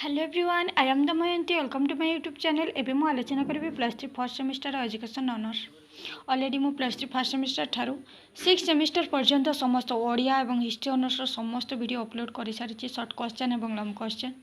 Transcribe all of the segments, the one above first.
Hello everyone, I am Damayanti. Welcome to my YouTube channel. एबे मु आलोचना करी plus three first semester education honours. Already मु plus three first semester ठारू six semester पर्यंत समस्त ओडिया और हिस्ट्री ऑनर्स समस्त वीडियो अपलोड कर सारी शॉर्ट क्वेश्चन और लॉन्ग क्वेश्चन।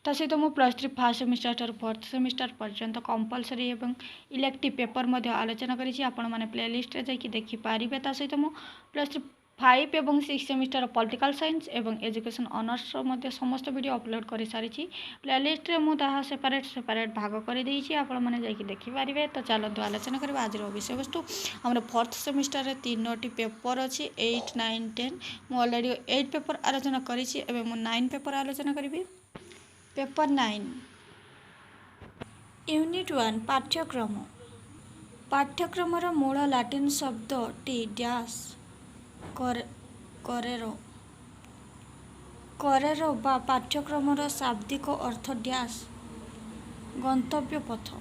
ता सहित मु प्लस थ्री फर्स्ट सेमिस्टर ठारू फोर्थ सेमिस्टर पर्यंत कंपलसरी और इलेक्टिव पेपर मध्य आलोचना करी आपण माने प्लेलिस्ट रे जाकि देखि पारिबे। ता सहित मु प्लस थ्री 5 एवं 6 सेमिस्टर पॉलिटिकल साइंस एवं एजुकेशन ऑनर्स मध्य समस्त वीडियो अपलोड कर सारी प्लेलिस्ट रे मुझे सेपरेट भाग कर देइछि। आपण माने जाकि देखि पारिबे। तो चलतु आलोचना करबा आज विषय वस्तु। हमर फोर्थ सेमिस्टर रे तीनोटी पेपर अछि 8, 9, 10। मु ऑलरेडी 8 पेपर आलोचना करिछि। एबे मु 9 पेपर आलोचना करिबि। पेपर 9 यूनिट 1 पाठ्यक्रम। पाठ्यक्रमर मूल लाटिन शब्द टी डैश करेरो करेरो बा पाठ्यक्रमर शाब्दिक अर्थ डैश गंतव्य पथ।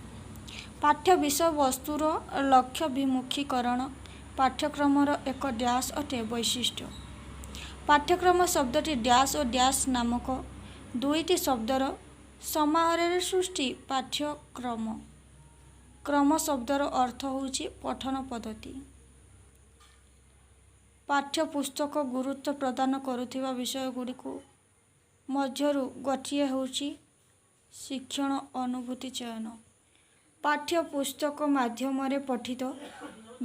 पाठ्य विषय वस्तुर लक्ष्यभिमुखीकरण पाठ्यक्रमर एक डैश अटे वैशिष्ट्य। पाठ्यक्रम शब्दटी डैश और डैश नामक दुईटी शब्दर समाहार सृष्टि। पाठ्यक्रम क्रम शब्दर अर्थ होउछि पठन पद्धति। पाठ्यपुस्तक गुरुत्व प्रदान करुथिबा विषय गुड़िक मध्यरु गोटिए होउछि शिक्षण अनुभूति चयन। पाठ्यपुस्तक माध्यम पठित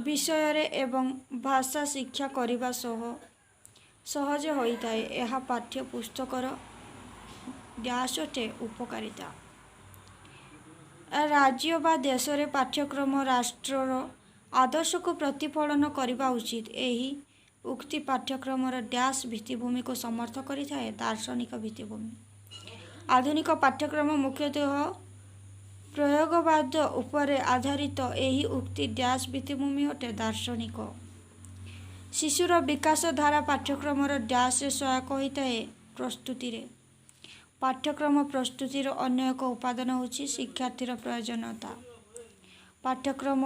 विषय रे एवं भाषा शिक्षा करिबा सहज होइताए। यह पाठ्यपुस्तकर डैशटे उपकारिता। राज्य बा देश रे पाठ्यक्रम राष्ट्रर आदर्श को प्रतिफलन करने उचित। यही उक्ति पाठ्यक्रमर डैश भित्तिभूमि को समर्थ करिथाए दार्शनिक भित्तिभूमि। आधुनिक पाठ्यक्रम मुख्यतः प्रयोगवाद उपरे आधारित। यही उक्ति डैश भित्तिभूमि अटे दार्शनिक। शिशुर विकास धारा पाठ्यक्रमर डैश सहायक होइताए प्रस्तुति रे। पाठ्यक्रम प्रस्तुतिर अन्य एक उपादान होछि शिक्षार्थीर प्रयोजनता। पाठ्यक्रम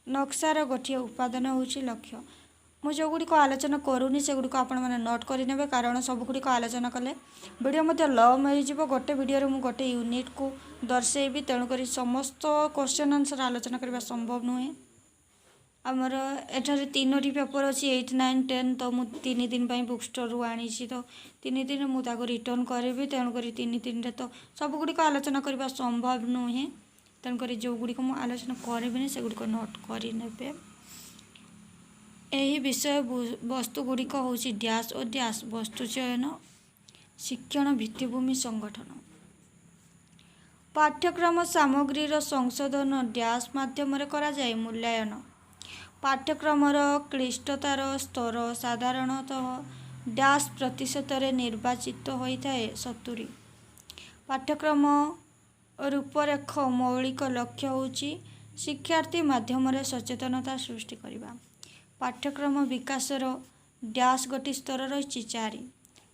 नक्शार गोटे उपादान होछि लक्ष्य। मु जो गुड़िक आलोचना करूनी से गुड़िक आपण मैंने नोट करने कारण सब गुड़िक आलोचना कले वीडियो मध्य लंब हो गोटे वीडियो मु गोटे यूनिट को दर्शेबी। तेणुक समस्त क्वेश्चन आंसर आलोचना करने संभव नुहे। आमर एठारे तीनोटी पेपर अच्छी 8, 9, 10। तो मु 3 दिन बुक स्टोर रु आनी तो 3 दिन मुझे रिटर्न करी। तेणुक 3 दिन तो सब गुड़िक आलोचना करने संभव नुहे। तेणुक जो गुड़िक मुझे आलोचना करी से गुड़िक नोट करने। यही विषय वस्तु गुड़िक हूँ डैश और डैश वस्तु चयन शिक्षण भित्तिभूमि संगठन। पाठ्यक्रम सामग्रीर संशोधन डैश माध्यम करा जाए मूल्यांकन। पाठ्यक्रमर क्लिष्टतार स्तर साधारणतः डैश प्रतिशत निर्वाचित होता है 70। पाठ्यक्रम रूपरेख मौलिक लक्ष्य होउछि शिक्षार्थी माध्यम सचेतनता सृष्टि करने। पाठ्यक्रम विकासर डैश गोटी स्तर रही 4।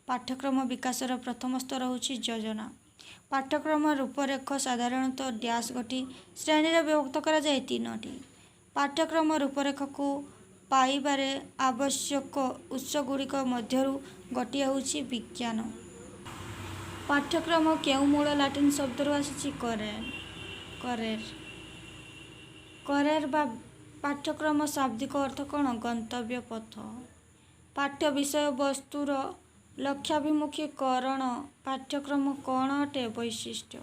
पाठ्यक्रम विकासर प्रथम स्तर होउछि योजना। पाठ्यक्रम रूपरेख साधारणतः डैश गोटी श्रेणी विभक्त करा जाए 3टी। पाठ्यक्रम रूपरेख को पाइबारे आवश्यक उत्स गुड़िक मध्यरु गोटिए होउछि विज्ञान। पाठ्यक्रम केउ मूल लाटिन शब्द आसी करेर बा पाठ्यक्रम शाब्दिक अर्थ कौन गंतव्य पथ। पाठ्य विषय वस्तुर लक्ष्याभिमुखीकरण पाठ्यक्रम कौन अटे वैशिष्ट्य।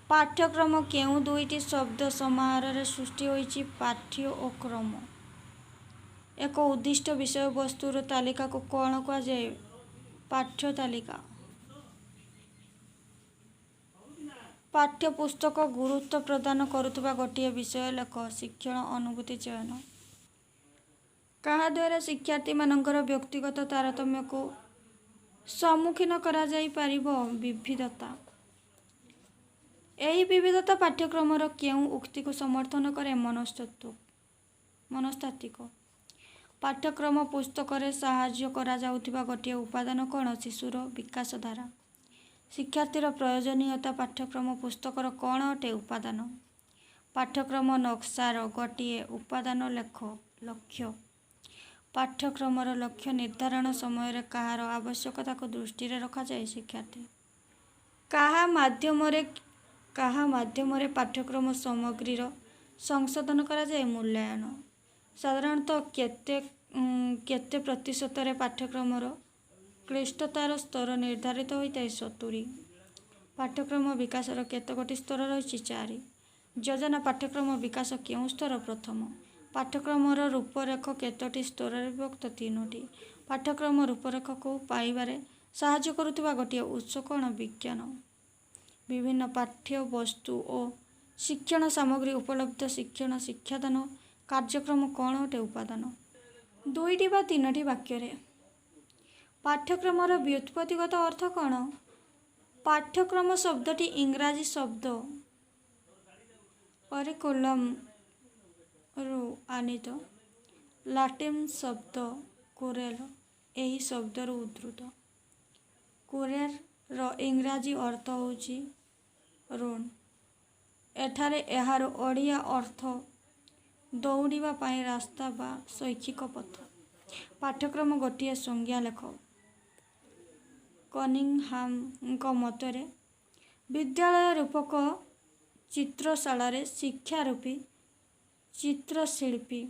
पाठ्यक्रम केउ दुईटी शब्द समाहार सृष्टि होइछि पाठ्य और क्रम। एक उद्दिष्ट विषय वस्तुर तालिका को कौन कहा जाए पाठ्य तालिका। पाठ्यपुस्तक गुरुत्व प्रदान करुवा गोटे विषय लेख शिक्षण अनुभूति चयन। कहा द्वारा शिक्षार्थी मानकर व्यक्तिगत तारतम्य को सम्मुखीन करा जाई पारिबो विविधता। यही विविधता पाठ्यक्रमर केउ उक्ति को समर्थन करे मनस्तात्विक। पाठ्यक्रम पुस्तक साहाय्य करा जाउथिबा गोटे उपादान कौन शिशुर विकास धारा। शिक्षार्थीर प्रयोजनीयता पाठ्यक्रम पुस्तकर कौन अटे उपादान। पाठ्यक्रम नक्शार गोटे उपादान लेख लक्ष्य। पाठ्यक्रमर लक्ष्य निर्धारण समय कहार आवश्यकता को दृष्टि रखा जाए शिक्षार्थी କାହା ମାଧ୍ୟମରେ ପାଠ୍ୟକ୍ରମ ସାମଗ୍ରୀର ସଂଶୋଧନ କରାଯାଏ? ମୂଲ୍ୟାୟନ। ସାଧାରଣତଃ କେତେ ପ୍ରତିଶତରେ ପାଠ୍ୟକ୍ରମର କ୍ଲିଷ୍ଟତାର ସ୍ତର ନିର୍ଦ୍ଧାରିତ ହୋଇଥାଏ? 70। ପାଠ୍ୟକ୍ରମ ବିକାଶର କେତେଗୋଟି ସ୍ତର ରହିଛି? 4। ଯୋଜନା ପାଠ୍ୟକ୍ରମ ବିକାଶ କେଉଁ ସ୍ତର? ପ୍ରଥମ। ପାଠ୍ୟକ୍ରମର ରୂପରେଖ କେତୋଟି ସ୍ତରରେ ବିଭକ୍ତ? 3ଟି। ପାଠ୍ୟକ୍ରମ ରୂପରେଖକୁ ପାଇବାରେ ସାହାଯ୍ୟ କରୁଥିବା ଗୋଟିଏ ଉତ୍ସ କ'ଣ? ବିଜ୍ଞାନ। ବିଭିନ୍ନ ପାଠ୍ୟବସ୍ତୁ ଓ ଶିକ୍ଷଣ ସାମଗ୍ରୀ ଉପଲବ୍ଧ ଶିକ୍ଷଣ ଶିକ୍ଷାଦାନ କାର୍ଯ୍ୟକ୍ରମ କ'ଣ ଅଟେ? ଉପାଦାନ। 2ଟି ବା 3ଟି ବାକ୍ୟରେ ପାଠ୍ୟକ୍ରମର ବ୍ୟୁତ୍ପତ୍ତିଗତ ଅର୍ଥ କ'ଣ? ପାଠ୍ୟକ୍ରମ ଶବ୍ଦଟି ଇଂରାଜୀ ଶବ୍ଦ କରିକୁଲମ୍ରୁ ଆନିତ। ଲାଟିନ୍ ଶବ୍ଦ କୁରେଲ ଏହି ଶବ୍ଦରୁ ଉଦ୍ଧୃତ। କୁରେର ଇଂରାଜୀ ଅର୍ଥ ହେଉଛି ରୁନ୍। ଏଠାରେ ଏହାର ଓଡ଼ିଆ ଅର୍ଥ ଦୌଡ଼ିବା ପାଇଁ ରାସ୍ତା ବା ଶୈକ୍ଷିକ ପଥ। ପାଠ୍ୟକ୍ରମ ଗୋଟିଏ ସଂଜ୍ଞା ଲେଖ। କନିଂହାମଙ୍କ ମତରେ ବିଦ୍ୟାଳୟ ରୂପକ ଚିତ୍ରଶାଳାରେ ଶିକ୍ଷାରୂପୀ ଚିତ୍ରଶିଳ୍ପୀ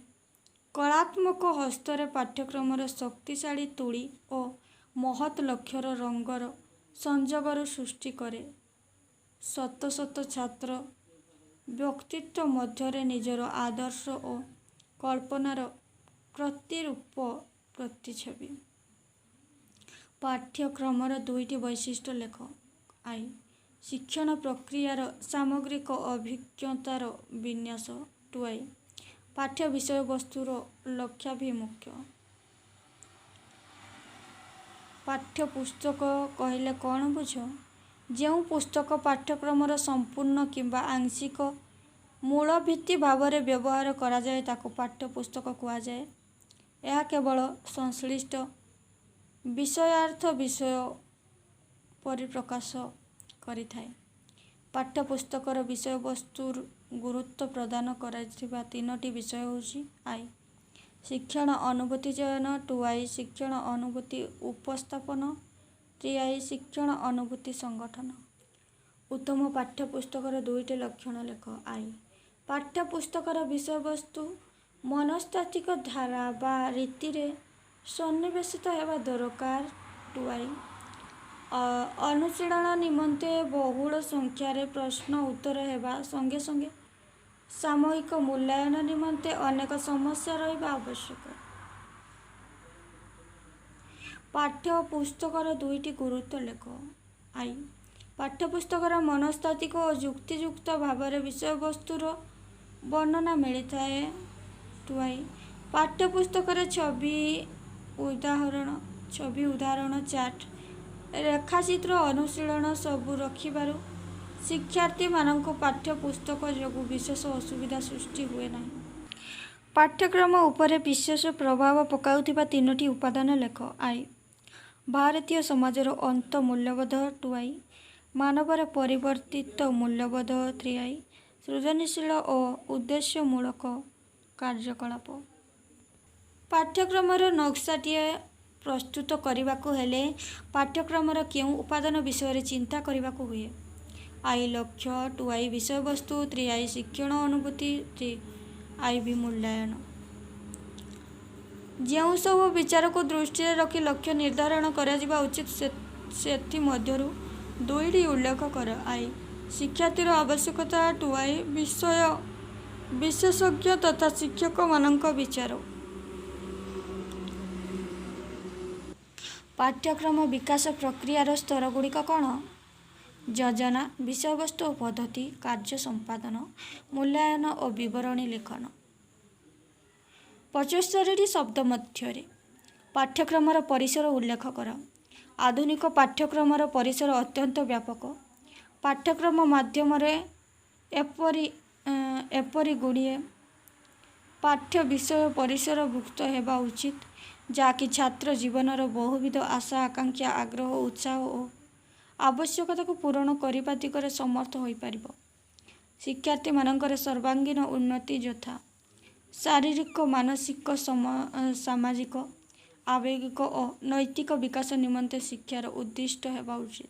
କଳାତ୍ମକ ହସ୍ତରେ ପାଠ୍ୟକ୍ରମର ଶକ୍ତିଶାଳୀ ତୁଳି ଓ ମହତ୍ ଲକ୍ଷ୍ୟର ରଙ୍ଗର ସଂଯୋଗରୁ ସୃଷ୍ଟି କରେ। ଶତ ଶତ ଛାତ୍ର ବ୍ୟକ୍ତିତ୍ୱ ମଧ୍ୟରେ ନିଜର ଆଦର୍ଶ ଓ କଳ୍ପନାର ପ୍ରତିରୂପ ପ୍ରତିଛବି। ପାଠ୍ୟକ୍ରମର 2ଟି ବୈଶିଷ୍ଟ୍ୟ ଲେଖ। ଆଇ ଶିକ୍ଷଣ ପ୍ରକ୍ରିୟାର ସାମଗ୍ରିକ ଅଭିଜ୍ଞତାର ବିନ୍ୟାସ। 2 ପାଠ୍ୟ ବିଷୟବସ୍ତୁର ଲକ୍ଷ୍ୟାଭିମୁଖ୍ୟ। ପାଠ୍ୟପୁସ୍ତକ କହିଲେ କ'ଣ ବୁଝ? ଯେଉଁ ପୁସ୍ତକ ପାଠ୍ୟକ୍ରମର ସମ୍ପୂର୍ଣ୍ଣ କିମ୍ବା ଆଂଶିକ ମୂଳ ଭିତ୍ତି ଭାବରେ ବ୍ୟବହାର କରାଯାଏ ତାକୁ ପାଠ୍ୟପୁସ୍ତକ କୁହାଯାଏ। ଏହା କେବଳ ସଂଶ୍ଳିଷ୍ଟ ବିଷୟାର୍ଥ ବିଷୟ ପରିପ୍ରକାଶ କରିଥାଏ। ପାଠ୍ୟପୁସ୍ତକର ବିଷୟବସ୍ତୁର ଗୁରୁତ୍ୱ ପ୍ରଦାନ କରାଯାଇଥିବା 3ଟି ବିଷୟ ହେଉଛି ଆଇ ଶିକ୍ଷଣ ଅନୁଭୂତି ଚୟନ। 2 ଶିକ୍ଷଣ ଅନୁଭୂତି ଉପସ୍ଥାପନ। 3 ଶିକ୍ଷଣ ଅନୁଭୂତି ସଂଗଠନ। ଉତ୍ତମ ପାଠ୍ୟପୁସ୍ତକର 2ଟି ଲକ୍ଷଣ ଲେଖ। ଆଇ ପାଠ୍ୟପୁସ୍ତକର ବିଷୟବସ୍ତୁ ମନସ୍ତାତ୍ତ୍ୱିକ ଧାରା ବା ରୀତିରେ ସନ୍ନିବେଶିତ ହେବା ଦରକାର। 2 ଅନୁଶୀଳନ ନିମନ୍ତେ ବହୁଳ ସଂଖ୍ୟାରେ ପ୍ରଶ୍ନ ଉତ୍ତର ହେବା ସଙ୍ଗେ ସଙ୍ଗେ ସାମୟିକ ମୂଲ୍ୟାୟନ ନିମନ୍ତେ ଅନେକ ସମସ୍ୟା ରହିବା ଆବଶ୍ୟକ। ପାଠ୍ୟପୁସ୍ତକର 2ଟି ଗୁରୁତ୍ୱ ଲେଖ। ଆଇ ପାଠ୍ୟପୁସ୍ତକର ମନସ୍ତାତ୍ତ୍ୱିକ ଓ ଯୁକ୍ତିଯୁକ୍ତ ଭାବରେ ବିଷୟବସ୍ତୁର ବର୍ଣ୍ଣନା ମିଳିଥାଏ। 2 ପାଠ୍ୟପୁସ୍ତକରେ ଛବି ଉଦାହରଣ ଚାର୍ଟ ରେଖାଚିତ୍ର ଅନୁଶୀଳନ ସବୁ ରଖିବାରୁ ଶିକ୍ଷାର୍ଥୀମାନଙ୍କୁ ପାଠ୍ୟପୁସ୍ତକ ଯୋଗୁଁ ବିଶେଷ ଅସୁବିଧା ସୃଷ୍ଟି ହୁଏ ନାହିଁ। ପାଠ୍ୟକ୍ରମ ଉପରେ ବିଶେଷ ପ୍ରଭାବ ପକାଉଥିବା 3ଟି ଉପାଦାନ ଲେଖ। ଆଇ ଭାରତୀୟ ସମାଜର ଅନ୍ତଃମୂଲ୍ୟବୋଧ। 2 ମାନବର ପରିବର୍ତ୍ତିତ ମୂଲ୍ୟବୋଧ। 3 ସୃଜନଶୀଳ ଓ ଉଦ୍ଦେଶ୍ୟମୂଳକ କାର୍ଯ୍ୟକଳାପ। ପାଠ୍ୟକ୍ରମର ନକ୍ସାଟିଏ ପ୍ରସ୍ତୁତ କରିବାକୁ ହେଲେ ପାଠ୍ୟକ୍ରମର କେଉଁ ଉପାଦାନ ବିଷୟରେ ଚିନ୍ତା କରିବାକୁ ହୁଏ? ଆଇ ଲକ୍ଷ୍ୟ। 2 ବିଷୟବସ୍ତୁ। 3 ଶିକ୍ଷଣ ଅନୁଭୂତି। 3 ମୂଲ୍ୟାୟନ। ଯେଉଁ ସବୁ ବିଚାରକୁ ଦୃଷ୍ଟିରେ ରଖି ଲକ୍ଷ୍ୟ ନିର୍ଦ୍ଧାରଣ କରାଯିବା ଉଚିତ ସେଥିମଧ୍ୟରୁ 2ଟି ଉଲ୍ଲେଖ କର। ଆଇ ଶିକ୍ଷାର୍ଥୀର ଆବଶ୍ୟକତା। 2 ବିଷୟ ବିଶେଷଜ୍ଞ ତଥା ଶିକ୍ଷକମାନଙ୍କ ବିଚାର। ପାଠ୍ୟକ୍ରମ ବିକାଶ ପ୍ରକ୍ରିୟାର ସ୍ତରଗୁଡ଼ିକ କ'ଣ? ଯୋଜନା ବିଷୟବସ୍ତୁ ଓ ପଦ୍ଧତି କାର୍ଯ୍ୟ ସମ୍ପାଦନ ମୂଲ୍ୟାୟନ ଓ ବିବରଣୀ ଲେଖନ। 75ଟି ଶବ୍ଦ ମଧ୍ୟରେ ପାଠ୍ୟକ୍ରମର ପରିସର ଉଲ୍ଲେଖ କର। ଆଧୁନିକ ପାଠ୍ୟକ୍ରମର ପରିସର ଅତ୍ୟନ୍ତ ବ୍ୟାପକ। ପାଠ୍ୟକ୍ରମ ମାଧ୍ୟମରେ ଏପରି ଗୁଡ଼ିଏ ପାଠ୍ୟ ବିଷୟ ପରିସରଭୁକ୍ତ ହେବା ଉଚିତ ଯାହାକି ଛାତ୍ର ଜୀବନର ବହୁବିଧ ଆଶା ଆକାଂକ୍ଷା ଆଗ୍ରହ ଉତ୍ସାହ ଓ ଆବଶ୍ୟକତାକୁ ପୂରଣ କରିବା ଦିଗରେ ସମର୍ଥ ହୋଇପାରିବ। ଶିକ୍ଷାର୍ଥୀମାନଙ୍କର ସର୍ବାଙ୍ଗୀନ ଉନ୍ନତି ଯଥା ଶାରୀରିକ ମାନସିକ ସାମାଜିକ ଆବେଗିକ ଓ ନୈତିକ ବିକାଶ ନିମନ୍ତେ ଶିକ୍ଷାର ଉଦ୍ଦିଷ୍ଟ ହେବା ଉଚିତ।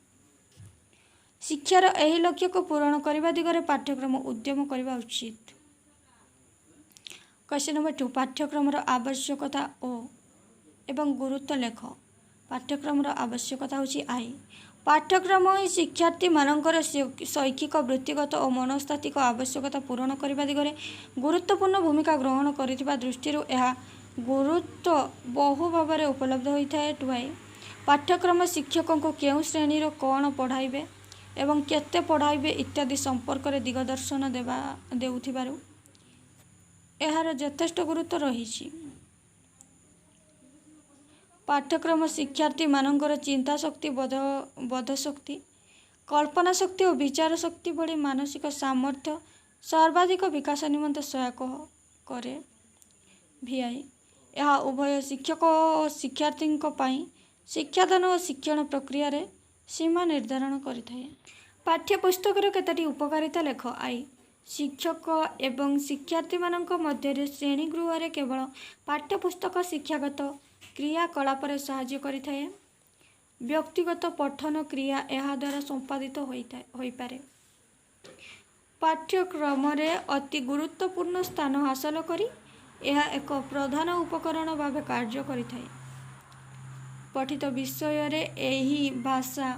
शिक्षार एही लक्ष्य को पूरण करने दिगरे पाठ्यक्रम उद्यम करने उचित। क्वेश्चन नंबर 2 पाठ्यक्रम आवश्यकता एवं गुरुत्व लेख। पाठ्यक्रम आवश्यकता होची आई पाठ्यक्रम ही शिक्षार्थी मानकर शैक्षिक वृत्तिगत और मनस्तात्विक आवश्यकता पूरण करने दिगरे गुरुत्वपूर्ण भूमिका ग्रहण करिथिबा दृष्टिरु यह गुरुत्व बहु भाव में उपलब्ध होता है। टुआई पाठ्यक्रम शिक्षकों को केउं श्रेणी कौन पढ़ाइबे एवं केते पढ़ाइबे इत्यादि संपर्क में दिगदर्शन देउथिबारु एहार यथेष्ट गुरुत्व रही। पाठ्यक्रम शिक्षार्थी मानकर चिंता शक्ति बोध शक्ति कल्पना शक्ति और विचार शक्ति भली मानसिक सामर्थ्य सर्वाधिक विकास निमंते सहायक करे। भिआई यह उभय शिक्षक और शिक्षार्थी शिक्षादान और शिक्षण प्रक्रिया रे सीमा निर्धारण करिथाए। पाठ्यपुस्तकर केतोटी उपकारिता लेख। आई शिक्षक एवं शिक्षार्थी मानक मध्य श्रेणीगृह रे केवल पाठ्यपुस्तक शिक्षागत क्रियाकलाप साहाय्य करिथाए। व्यक्तिगत पठन क्रिया यह द्वारा संपादित होई पारे। पाठ्यक्रम रे अति गुरुत्वपूर्ण स्थान हासिल करी यह एक प्रधान उपकरण भाव कार्य करिथाए। पठित विषय रे एही भाषा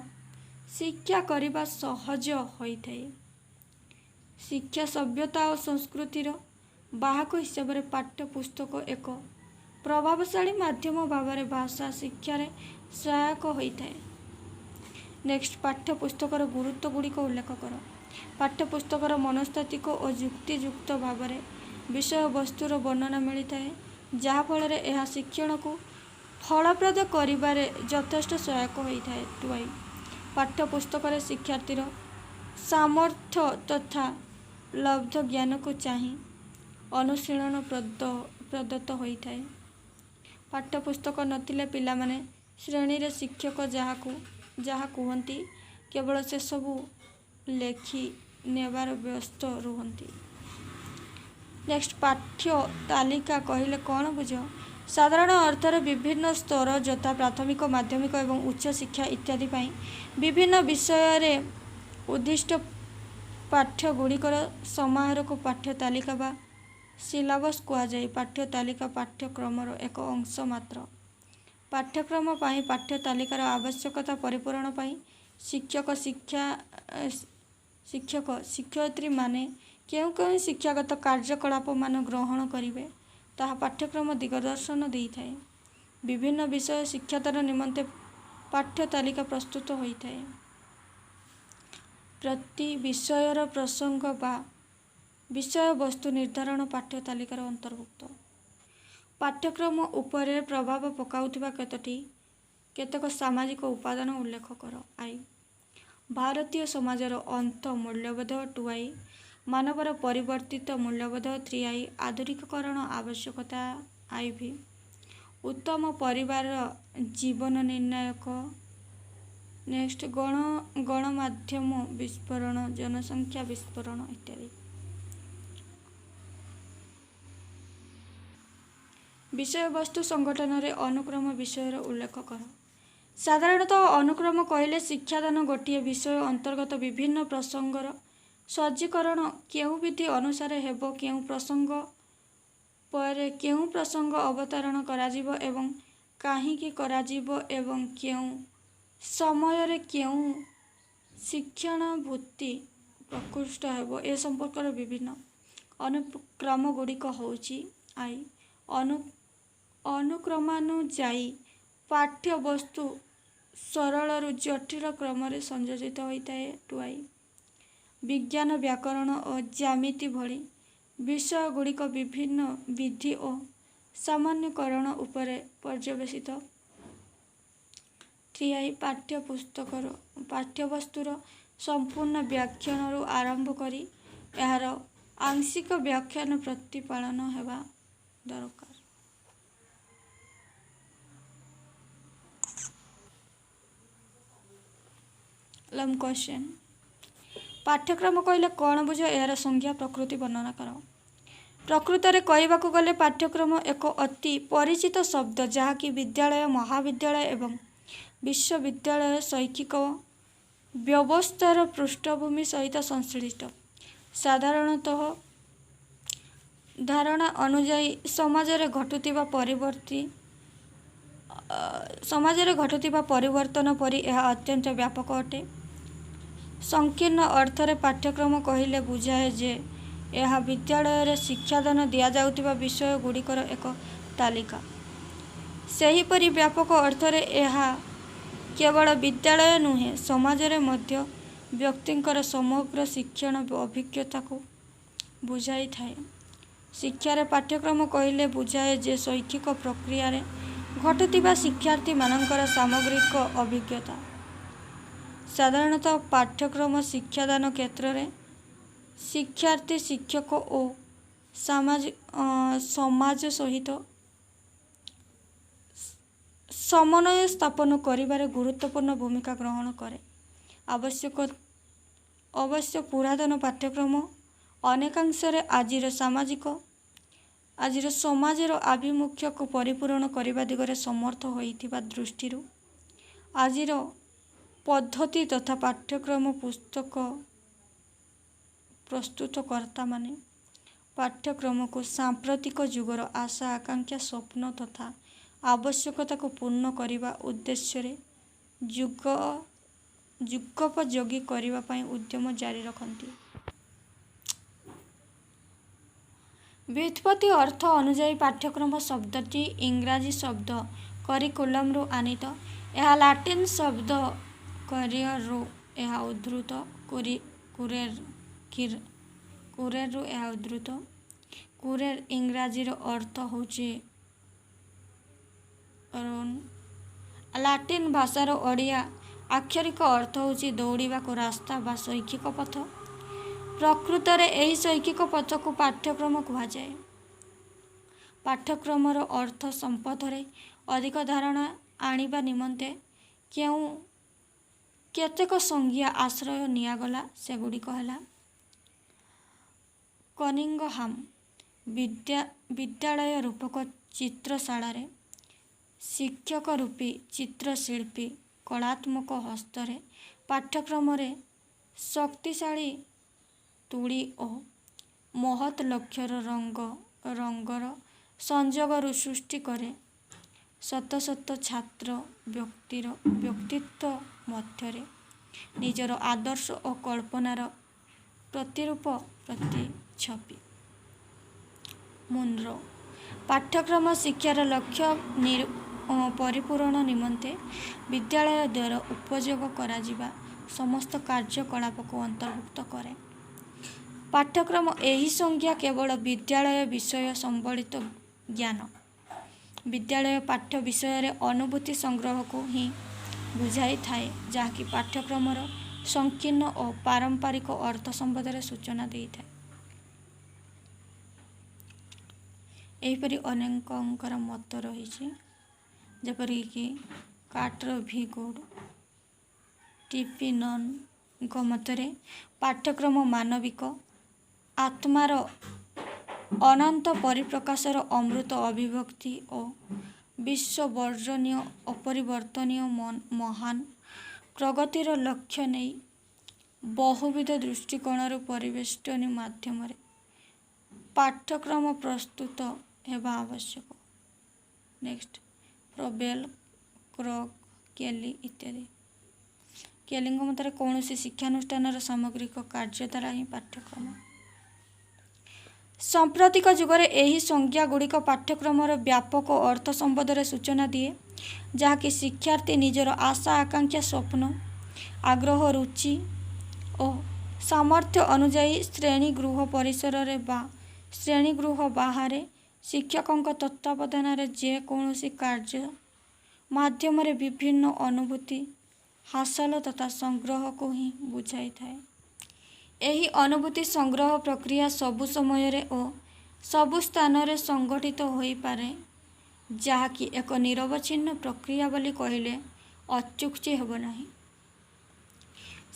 शिक्षा करबा सहज होइथाए। शिक्षा सभ्यता और संस्कृतिर बाहक हिसाब से पाठ्यपुस्तक एक प्रभावशाली माध्यम भाव में भाषा शिक्षा रे सहायक होता है। नेक्स्ट पाठ्यपुस्तकर गुरुत्व गुड़िक उल्लेख कर। पाठ्यपुस्तकर मनस्तात्विक और युक्तियुक्त भाव में विषय वस्तुर वर्णना मिलता है जहाँफल यह शिक्षण को फलप्रद करिबारे यथेष्ट सहायक होता है। टुआई पाठ्यपुस्तक शिक्षार्थीर सामर्थ्य तथा लब्ध ज्ञान को चाही अनुशीलन प्रदत्त होता है। पाठ्यपुस्तक नथिले पिला माने श्रेणी रे शिक्षक जहाँ कहती केवल से सबू लेखि नेबार व्यस्त रुहंती। नेक्स्ट पाठ्य तालिका कहले कौन बुझ। साधारण अर्थर विभिन्न स्तर यथा प्राथमिक माध्यमिक एवं उच्च शिक्षा इत्यादि पाई विभिन्न विषय रे उद्दिष्ट पाठ्य गुड़िकर समाहार को पाठ्य तालिका बा सिलेबस कहुए। पाठ्य तालिका पाठ्यक्रमर एक अंश मात्र। पाठ्यक्रम पाई पाठ्य तालिकार आवश्यकता परिपूरण पाई शिक्षक शिक्षयित्री माने केउं केउं शिक्षागत कार्यकलाप मान ग्रहण करिवे ताहा पाठ्यक्रम दिगदर्शन देइथाए। विभिन्न विषय शिक्षादान निमंते पाठ्य तालिका प्रस्तुत होइथाए। प्रति विषयर प्रसंग बा विषय वस्तु निर्धारण पाठ्य तालिकार अंतर्भुक्त। पाठ्यक्रम उपरे प्रभाव पकाउथिबा केतक सामाजिक उपादान उल्लेख कर। आई भारतीय समाजर अंत मूल्यबोध। टुआई मानवर परिवर्तित मूल्यबोध। 3 आधुनिकीकरण आवश्यकता। आई भी उत्तम परिवार जीवन निर्णायक। नेक्स्ट गणमाध्यम विस्फोरण जनसंख्या विस्फोरण इत्यादि। विषय वस्तु संगठन रे अनुक्रम विषय उल्लेख कर। साधारणतः अनुक्रम कहले शिक्षादान गोटे विषय अंतर्गत विभिन्न प्रसंगर सज्जीकरण केउं विधि अनुसार हेबो केउं प्रसंग पर केउं प्रसंग अवतरण कराजिबो एवं काहींकी कराजिबो एवं केउं समय रे केउं शिक्षण वृत्ति प्रकृष्ट हेबो ए संपर्क विभिन्न अनुक्रम गुड़िक होउची। आई अनुक्रमानुजायी पाठ्य वस्तु सरल जटिल क्रम संयोजित होता है। टुआई विज्ञान व्याकरण और ज्यामिति भली विषय गुड़िक विभिन्न विधि और सामान्यकरण उपरे पर्यवेसित। 3 पाठ्यवस्तुर संपूर्ण व्याख्यान आरंभ करी यार आंशिक व्याख्यान प्रतिपालन हेबा दरकार। क्वेश्चन पाठ्यक्रम कहले कौन बुझ यार संज्ञा प्रकृति वर्णना कर। प्रकृत में कहवाक गले पाठ्यक्रम एक अति परिचित शब्द जहाँकि विद्यालय महाविद्यालय एवं विश्वविद्यालय शैक्षिक ବ୍ୟବସ୍ଥାର ପୃଷ୍ଠଭୂମି ସହିତ ସଂଶ୍ଳିଷ୍ଟ। ସାଧାରଣତଃ ଧାରଣା ଅନୁଯାୟୀ ସମାଜରେ ଘଟୁଥିବା ପରିବର୍ତ୍ତନ ପରି ଏହା ଅତ୍ୟନ୍ତ ବ୍ୟାପକ ଅଟେ। ସଂକୀର୍ଣ୍ଣ ଅର୍ଥରେ ପାଠ୍ୟକ୍ରମ କହିଲେ ବୁଝାଏ ଯେ ଏହା ବିଦ୍ୟାଳୟରେ ଶିକ୍ଷାଦାନ ଦିଆଯାଉଥିବା ବିଷୟଗୁଡ଼ିକର ଏକ ତାଲିକା। ସେହିପରି ବ୍ୟାପକ ଅର୍ଥରେ ଏହା କେବଳ ବିଦ୍ୟାଳୟ ନୁହେଁ, ସମାଜରେ ମଧ୍ୟ ବ୍ୟକ୍ତିଙ୍କର ସମଗ୍ର ଶିକ୍ଷଣ ଅଭିଜ୍ଞତାକୁ ବୁଝାଇଥାଏ। ଶିକ୍ଷାରେ ପାଠ୍ୟକ୍ରମ କହିଲେ ବୁଝାଏ ଯେ ଶୈକ୍ଷିକ ପ୍ରକ୍ରିୟାରେ ଘଟୁଥିବା ଶିକ୍ଷାର୍ଥୀମାନଙ୍କର ସାମଗ୍ରିକ ଅଭିଜ୍ଞତା। ସାଧାରଣତଃ ପାଠ୍ୟକ୍ରମ ଶିକ୍ଷାଦାନ କ୍ଷେତ୍ରରେ ଶିକ୍ଷାର୍ଥୀ, ଶିକ୍ଷକ ଓ ସମାଜ ସହିତ ସମନ୍ୱୟ ସ୍ଥାପନ କରିବାରେ ଗୁରୁତ୍ୱପୂର୍ଣ୍ଣ ଭୂମିକା ଗ୍ରହଣ କରେ। ଅବଶ୍ୟ ପୁରାତନ ପାଠ୍ୟକ୍ରମ ଅନେକାଂଶରେ ଆଜିର ସମାଜର ଆଭିମୁଖ୍ୟକୁ ପରିପୂରଣ କରିବା ଦିଗରେ ସମର୍ଥ ହୋଇଥିବା ଦୃଷ୍ଟିରୁ ଆଜିର ପଦ୍ଧତି ତଥା ପାଠ୍ୟକ୍ରମ ପ୍ରସ୍ତୁତକର୍ତ୍ତାମାନେ ପାଠ୍ୟକ୍ରମକୁ ସାମ୍ପ୍ରତିକ ଯୁଗର ଆଶା ଆକାଂକ୍ଷା, ସ୍ୱପ୍ନ ତଥା ଆବଶ୍ୟକତାକୁ ପୂର୍ଣ୍ଣ କରିବା ଉଦ୍ଦେଶ୍ୟରେ ଯୁଗୋପଯୋଗୀ କରିବା ପାଇଁ ଉଦ୍ୟମ ଜାରି ରଖନ୍ତି। ବ୍ୟୁତ୍ପତ୍ତି ଅର୍ଥ ଅନୁଯାୟୀ ପାଠ୍ୟକ୍ରମ ଶବ୍ଦଟି ଇଂରାଜୀ ଶବ୍ଦ କରିକୁଲମ୍ରୁ ଆନୀତ। ଏହା ଲାଟିନ୍ ଶବ୍ଦ କ୍ୟୁରେରୁ ଏହା ଉଦ୍ଧୃତ। କ୍ୟୁରେର ଇଂରାଜୀର ଅର୍ଥ ହେଉଛି ରନ୍। ଲାଟିନ୍ ଭାଷାର ଓଡ଼ିଆ ଆକ୍ଷରିକ ଅର୍ଥ ହେଉଛି ଦୌଡ଼ିବାକୁ ରାସ୍ତା ବା ଶୈକ୍ଷିକ ପଥ। ପ୍ରକୃତରେ ଏହି ଶୈକ୍ଷିକ ପଥକୁ ପାଠ୍ୟକ୍ରମ କୁହାଯାଏ। ପାଠ୍ୟକ୍ରମର ଅର୍ଥ ସମ୍ବନ୍ଧରେ ଅଧିକ ଧାରଣା ଆଣିବା ନିମନ୍ତେ କେତେକ ସଂଜ୍ଞା ଆଶ୍ରୟ ନିଆଗଲା। ସେଗୁଡ଼ିକ ହେଲା କନିଂହାମ ବିଦ୍ୟାଳୟ ରୂପକ ଚିତ୍ରଶାଳାରେ ଶିକ୍ଷକ ରୂପୀ ଚିତ୍ରଶିଳ୍ପୀ କଳାତ୍ମକ ହସ୍ତରେ ପାଠ୍ୟକ୍ରମରେ ଶକ୍ତିଶାଳୀ ତୂଳୀ ଓ ମହତ୍ ଲକ୍ଷ୍ୟର ରଙ୍ଗର ସଂଯୋଗରୁ ସୃଷ୍ଟି କରେ। ଶତ ଶତ ଛାତ୍ର ବ୍ୟକ୍ତିତ୍ୱ ମଧ୍ୟରେ ନିଜର ଆଦର୍ଶ ଓ କଳ୍ପନାର ପ୍ରତିରୂପ ପ୍ରତିଛବି। ମୁନରୋ ପାଠ୍ୟକ୍ରମ ଶିକ୍ଷାର ଲକ୍ଷ୍ୟ ପରିପୂରଣ ନିମନ୍ତେ ବିଦ୍ୟାଳୟ ଦ୍ୱାରା ଉପଯୋଗ କରାଯିବା ସମସ୍ତ କାର୍ଯ୍ୟକଳାପକୁ ଅନ୍ତର୍ଭୁକ୍ତ କରେ। ପାଠ୍ୟକ୍ରମ ଏହି ସଂଜ୍ଞା କେବଳ ବିଦ୍ୟାଳୟ ବିଷୟ ସମ୍ବଳିତ ଜ୍ଞାନ, ବିଦ୍ୟାଳୟ ପାଠ୍ୟ ବିଷୟରେ ଅନୁଭୂତି ସଂଗ୍ରହକୁ ହିଁ ବୁଝାଇଥାଏ, ଯାହାକି ପାଠ୍ୟକ୍ରମର ସଂକୀର୍ଣ୍ଣ ଓ ପାରମ୍ପରିକ ଅର୍ଥ ସମ୍ବନ୍ଧରେ ସୂଚନା ଦେଇଥାଏ। ଏହିପରି ଅନେକଙ୍କର ମତ ରହିଛି, ଯେପରିକି କାର୍ଟର ଭି. Good, TP. ନନ୍ଙ୍କ ମତରେ ପାଠ୍ୟକ୍ରମ ମାନବିକ ଆତ୍ମାର ଅନନ୍ତ ପରିପ୍ରକାଶର ଅମୃତ ଅଭିବ୍ୟକ୍ତି ଓ ବିଶ୍ୱବର୍ଜନୀୟ ଅପରିବର୍ତ୍ତନୀୟ ମହାନ ପ୍ରଗତିର ଲକ୍ଷ୍ୟ ନେଇ ବହୁବିଧ ଦୃଷ୍ଟିକୋଣରୁ ପରିବେଷ୍ଟନୀ ମାଧ୍ୟମରେ ପାଠ୍ୟକ୍ରମ ପ୍ରସ୍ତୁତ ହେବା ଆବଶ୍ୟକ। ନେକ୍ସଟ ପ୍ରବେଲ, କ୍ରଗ, କେଲି ଇତ୍ୟାଦି। କେଲିଙ୍କ ମତରେ କୌଣସି ଶିକ୍ଷାନୁଷ୍ଠାନର ସାମଗ୍ରିକ କାର୍ଯ୍ୟ ଦ୍ୱାରା ହିଁ ପାଠ୍ୟକ୍ରମ। ସାମ୍ପ୍ରତିକ ଯୁଗରେ ଏହି ସଂଜ୍ଞାଗୁଡ଼ିକ ପାଠ୍ୟକ୍ରମର ବ୍ୟାପକ ଅର୍ଥ ସମ୍ବନ୍ଧରେ ସୂଚନା ଦିଏ, ଯାହାକି ଶିକ୍ଷାର୍ଥୀ ନିଜର ଆଶା ଆକାଂକ୍ଷା, ସ୍ୱପ୍ନ, ଆଗ୍ରହ, ରୁଚି ଓ ସାମର୍ଥ୍ୟ ଅନୁଯାୟୀ ଶ୍ରେଣୀଗୃହ ପରିସରରେ ବା ଶ୍ରେଣୀଗୃହ ବାହାରେ ଶିକ୍ଷକଙ୍କ ତତ୍ତ୍ୱାବଧାନରେ ଯେ କୌଣସି କାର୍ଯ୍ୟ ମାଧ୍ୟମରେ ବିଭିନ୍ନ ଅନୁଭୂତି ହାସଲ ତଥା ସଂଗ୍ରହକୁ ହିଁ ବୁଝାଇଥାଏ। ଏହି ଅନୁଭୂତି ସଂଗ୍ରହ ପ୍ରକ୍ରିୟା ସବୁ ସମୟରେ ଓ ସବୁ ସ୍ଥାନରେ ସଂଗଠିତ ହୋଇପାରେ, ଯାହାକି ଏକ ନିରବଚ୍ଛିନ୍ନ ପ୍ରକ୍ରିୟା ବୋଲି କହିଲେ ଅତ୍ୟୁକ୍ତି ହେବ ନାହିଁ।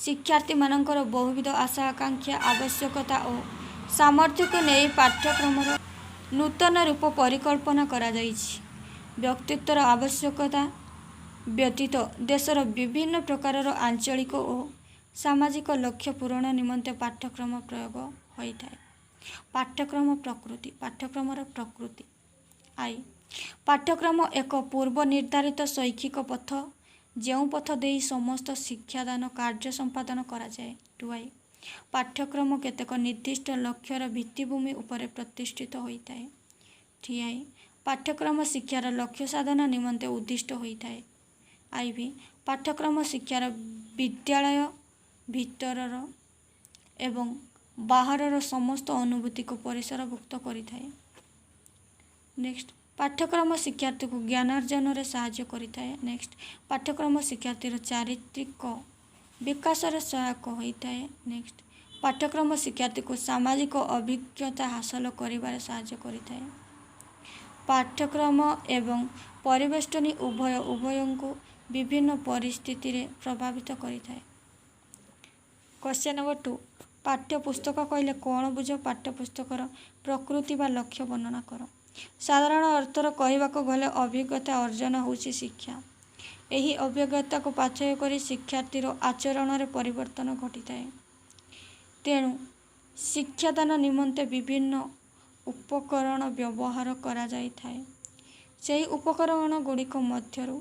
ଶିକ୍ଷାର୍ଥୀମାନଙ୍କର ବହୁବିଧ ଆଶା ଆକାଂକ୍ଷା, ଆବଶ୍ୟକତା ଓ ସାମର୍ଥ୍ୟକୁ ନେଇ ପାଠ୍ୟକ୍ରମର ନୂତନ ରୂପ ପରିକଳ୍ପନା କରାଯାଇଛି। ବ୍ୟକ୍ତିତ୍ୱର ଆବଶ୍ୟକତା ବ୍ୟତୀତ ଦେଶର ବିଭିନ୍ନ ପ୍ରକାରର ଆଞ୍ଚଳିକ ଓ सामाजिक लक्ष्य पूरण निमंते पाठ्यक्रम प्रयोग होता है। पाठ्यक्रम प्रकृति पाठ्यक्रमर प्रकृति आई पाठ्यक्रम एक पूर्व निर्धारित शैक्षिक पथ जो पथ दे समस्त शिक्षादान कार्य संपादन करा जाए। 2 पाठ्यक्रम केतेक निर्दिष्ट लक्ष्यर भित्तिभूमि उपरे प्रतिष्ठित होता है। 3 पाठ्यक्रम शिक्षार लक्ष्य साधन निमंते उद्दिष्ट होता है। आई पाठ्यक्रम शिक्षार विद्यालय भितरर एवं बाहरर समस्त अनुभूति को परिसरभुक्त करिथाए। नेक्स्ट पाठ्यक्रम शिक्षार्थी को ज्ञानार्जन रे सहाय्य करिथाए। नेक्स्ट पाठ्यक्रम शिक्षार्थीर चारित्रिक विकास रे सहायक होता है। नेक्स्ट पाठ्यक्रम शिक्षार्थी को सामाजिक अभिज्ञता हासिल करिबारे सहाय्य करिथाए। पाठ्यक्रम एवं परिवेष्टनी उभयों को विभिन्न परिस्थिति रे प्रभावित करिथाए। क्वेश्चन नंबर 2 पाठ्यपुस्तक कहले कौन बुझ पाठ्यपुस्तकर प्रकृति बा लक्ष्य वर्णना कर। साधारण अर्थर कहवाक गले अभिज्ञता अर्जन होउछि शिक्षा। एही अभिज्ञता को पाछय करी शिक्षार्थीर आचरण रे परिवर्तन घटिताए। तेणु शिक्षादान निमंते विभिन्न उपकरण व्यवहार करा जाइथाए। सेही उपकरण गुड़िक मध्यरु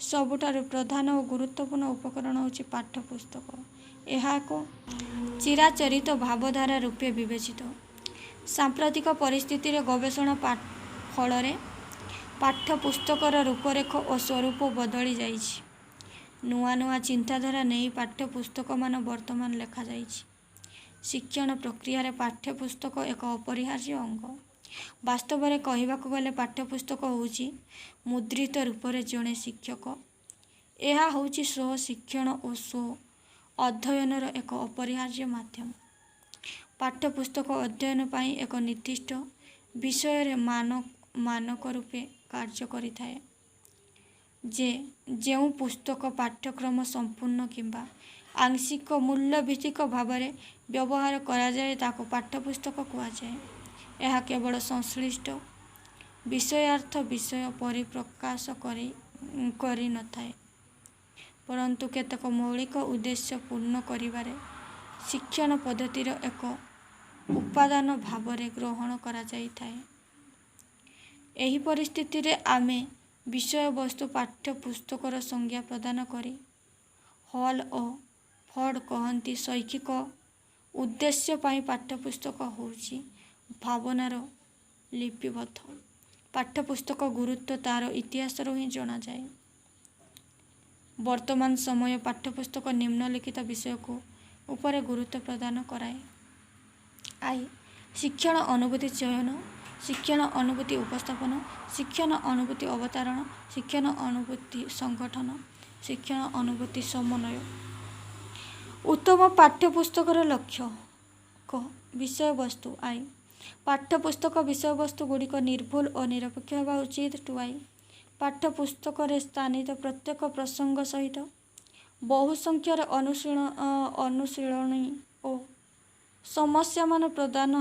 सबुठारु प्रधान और गुरुत्वपूर्ण उपकरण होउछि पाठ्यपुस्तक। यह एक चिराचरित भावधारा रूपे विवेचित। सांप्रतिक परिस्थिति रे गवेषणा फल पाठ्यपुस्तकर रूपरेख और स्वरूप बदली जाइछि। नुआ नुआ चिंताधारा नहीं पाठ्यपुस्तक मान वर्तमान लेखा जाइछि। शिक्षण प्रक्रिया रे पाठ्यपुस्तक एक अपरिहार्य अंग। वास्तव में कहवाक गले पाठ्यपुस्तक होउछि मुद्रित रूप रे जड़े शिक्षक। यह होउछि स्व शिक्षण और स्व अध्ययनर एक अपरिहार्य माध्यम। पाठ्यपुस्तक अध्ययन पाई एक निर्दिष्ट विषय रे मानक रूपे कार्य करिथाए। जो पुस्तक पाठ्यक्रम संपूर्ण किंबा आंशिक मूल्य भित्तिक भाव में व्यवहार करा जाए ताको पाठ्यपुस्तक कहा जाए। यह केवल संश्लिष्ट विषयार्थ विषय परिप्रकाश करी न थाए परंतु केतक मौलिक उद्देश्य पूर्ण करिबारे शिक्षण पद्धतिर एक उपादान भाव में ग्रहण करा जाई थाए। एही परिस्थिति रे आमे विषय वस्तु पाठ्यपुस्तकर संज्ञा प्रदान करी हॉल और फॉर्ड कहती शैक्षिक उद्देश्य पाई पाठ्यपुस्तक होउछि भावनार लिपिबद्ध। पाठ्यपुस्तक गुरुत्व तार इतिहास ही जना जाए। वर्तमान समय पाठ्यपुस्तक निम्नलिखित विषय को ऊपर गुरुत्व प्रदान कराए। आई शिक्षण अनुभूति चयन, शिक्षण अनुभूति उपस्थापन, शिक्षण अनुभूति अवतारण, शिक्षण अनुभूति संगठन, शिक्षण अनुभूति समन्वय। उत्तम पाठ्यपुस्तकर लक्ष्य विषय वस्तु। आई पाठ्यपुस्तक विषय वस्तु गुड़िक निर्भुल और निरपेक्ष होगा उचित। 2 पाठ्यपुस्तक स्थानित प्रत्येक प्रसंग सहित बहुसंख्यार अनुशीलनी और समस्या मान प्रदान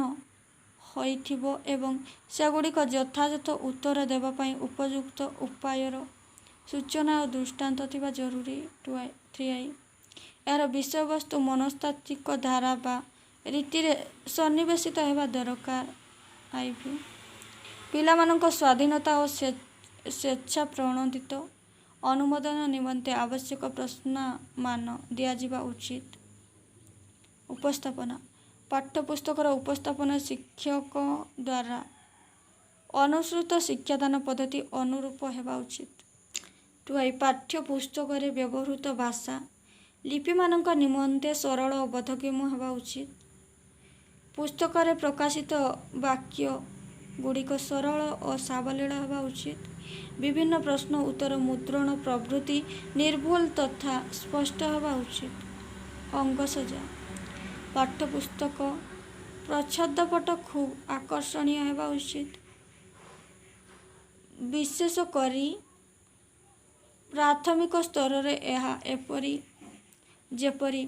होइथिबो एवं सेगुड़िक यथायथ उत्तर देवाई उपयुक्त उपायर सूचना और दृष्टांत थिबा जरूरी। 3 यार विषय वस्तु मनस्तात्विक धारा बा रीति सन्निवेशित होगा दरकार। आईभी पिलामानंक स्वाधीनता और स्वेच्छा प्रणोदित अनुमोदन निमंते आवश्यक प्रश्न मान दिया उचित। उपस्थापना पाठ्यपुस्तकर उपस्थापना शिक्षक द्वारा अनुसृत शिक्षादान पद्धति अनुरूप होगा उचित। 2 पाठ्यपुस्तक व्यवहृत भाषा लिपि मानक निमंते सरल और बोधगम्य होगा उचित। पुस्तक प्रकाशित वाक्य गुड़िक सरल और सावलील होगा उचित। विभिन्न प्रश्न उत्तर मुद्रण प्रभृति निर्भुल तथा स्पष्ट होगा उचित। अंगसज्जा पाठ्यपुस्तक प्रच्छदपट खूब आकर्षणीय होगा उचित। विशेष करी प्राथमिक स्तर रे यह एपरी जेपरी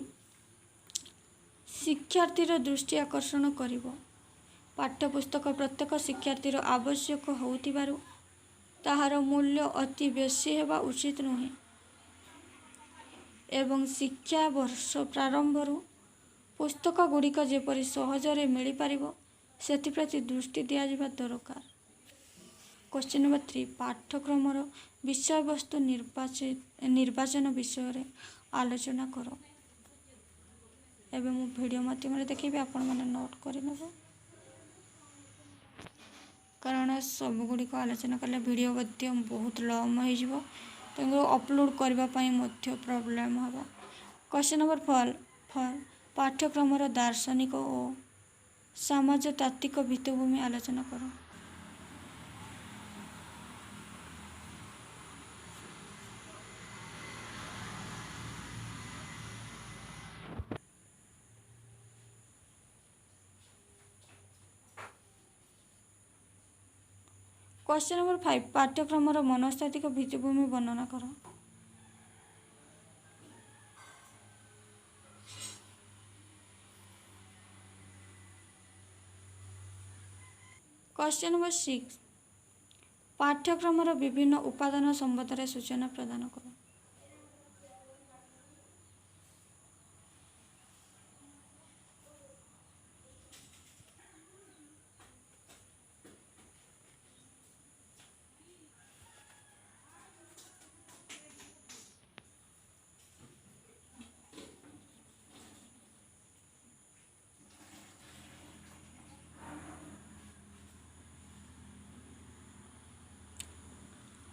शिक्षार्थीर दृष्टि आकर्षण करिवो। पाठ्यपुस्तक प्रत्येक शिक्षार्थीर आवश्यक होउथिबारु ताहार मूल्य अति बेसी हेबा उचित नुहे। ଏବଂ ଶିକ୍ଷା ବର୍ଷ ପ୍ରାରମ୍ଭରୁ ପୁସ୍ତକ ଗୁଡ଼ିକ ଯେପରି ସହଜରେ ମିଳିପାରିବ ସେଥିପ୍ରତି ଦୃଷ୍ଟି ଦିଆଯିବା ଦରକାର। କ୍ୱେଶ୍ଚିନ୍ ନମ୍ବର 3 ପାଠ୍ୟକ୍ରମର ବିଷୟବସ୍ତୁ ନିର୍ବାଚନ ବିଷୟରେ ଆଲୋଚନା କର। ଏବେ ମୁଁ ଭିଡ଼ିଓ ମାଧ୍ୟମରେ ଦେଖେଇବି, ଆପଣମାନେ ନୋଟ୍ କରିନେବେ, କାରଣ ସବୁଗୁଡ଼ିକ ଆଲୋଚନା କଲେ ଭିଡ଼ିଓ ମଧ୍ୟ ବହୁତ ଲମ୍ବ ହୋଇଯିବ, ତେଣୁ ଅପଲୋଡ଼ କରିବା ପାଇଁ ମଧ୍ୟ ପ୍ରୋବ୍ଲେମ୍ ହେବ। କ୍ୱେଶ୍ଚିନ୍ ନମ୍ବର 4 ପାଠ୍ୟକ୍ରମର ଦାର୍ଶନିକ ଓ ସମାଜତାତ୍ତ୍ୱିକ ଭିତ୍ତିଭୂମି ଆଲୋଚନା କର। क्वेश्चन नंबर 5 पाठ्यक्रमर मनस्तात्त्विक भित्तिभूमि वर्णना कर। क्वेश्चन नंबर 6 पाठ्यक्रमर विभिन्न उपादान संबंध में सूचना प्रदान कर।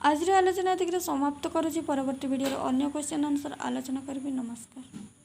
आज आलोचना एतिक समाप्त करुँच। परवर्ती वीडियो अन्य क्वेश्चन आंसर आलोचना करी। नमस्कार।